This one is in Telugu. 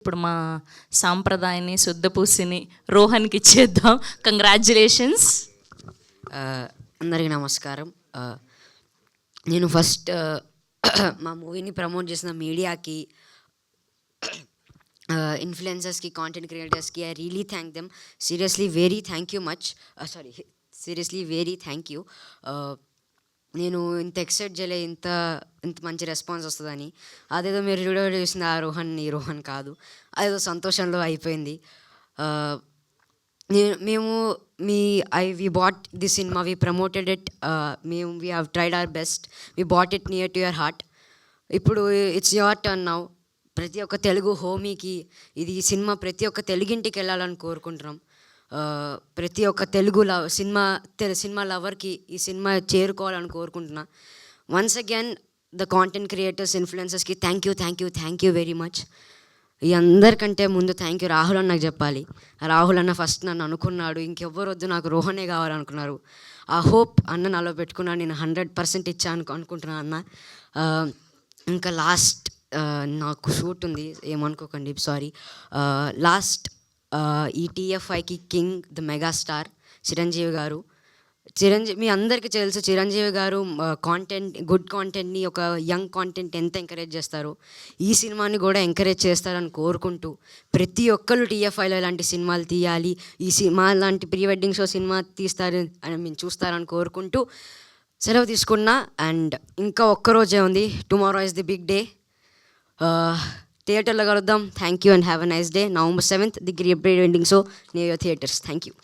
ఇప్పుడు మా సాంప్రదాయాన్ని శుద్ధపూసిని రోహన్కి ఇచ్చేద్దాం. కంగ్రాచ్యులేషన్స్. అందరికీ నమస్కారం. నేను ఫస్ట్ మా మూవీని ప్రమోట్ చేసిన మీడియాకి, ఇన్ఫ్లుయెన్సర్స్కి, కాంటెంట్ క్రియేటర్స్కి I really thank them. Seriously very thank you much. Seriously very thank you. నేను ఇంత ఎక్సైట్ చేయలే ఇంత మంచి రెస్పాన్స్ వస్తుందని. అదేదో మీరు వీడియో చూసిన ఆ రోహన్ కాదు, అదేదో సంతోషంలో అయిపోయింది. మేము we bought this cinema, we promoted it, we have tried our best, we bought it near to your heart. ఇప్పుడు ఇట్స్ యువర్ టర్న్ నౌ. ప్రతి ఒక్క తెలుగు హోమీకి ఇది సినిమా ప్రతి ఒక్క తెలుగింటికి వెళ్ళాలని కోరుకుంటున్నాం. ప్రతి ఒక్క తెలుగు సినిమా లవర్కి ఈ సినిమా చేరుకోవాలని కోరుకుంటున్నా. Once again the content creators, ఇన్ఫ్లుయెన్సర్స్కి థ్యాంక్ యూ వెరీ మచ్. ఈ అందరికంటే ముందు థ్యాంక్ యూ రాహుల్ అన్నకు చెప్పాలి. రాహుల్ అన్న ఫస్ట్ నన్ను అనుకున్నాడు, ఇంకెవ్వరు వద్దు నాకు రోహనే కావాలనుకున్నారు. ఆ హోప్ అన్న నాలో పెట్టుకున్నాను, నేను 100% ఇచ్చాను అనుకుంటున్నాను అన్న. ఇంకా లాస్ట్ నాకు షూట్ ఉంది, ఏమనుకోకండి, సారీ. లాస్ట్ ఈ TFIకి కింగ్ ద మెగాస్టార్ చిరంజీవి గారు. మీ అందరికీ తెలుసు చిరంజీవి గారు గుడ్ కాంటెంట్ని, ఒక యంగ్ కాంటెంట్ ఎంత ఎంకరేజ్ చేస్తారో ఈ సినిమాని కూడా ఎంకరేజ్ చేస్తారని కోరుకుంటూ, ప్రతి ఒక్కరు TFIలో ఇలాంటి సినిమాలు తీయాలి, ఈ సినిమా లాంటి ప్రీ వెడ్డింగ్ షో సినిమా తీస్తారు అని మేము చూస్తారని కోరుకుంటూ సెలవు తీసుకున్నా. అండ్ ఇంకా ఒక్కరోజే ఉంది, tomorrow is the big day. థియేటర్లో కలుద్దాం. Thank you and have a nice day. November 7th the pre wedding show near your theatres. Thank you.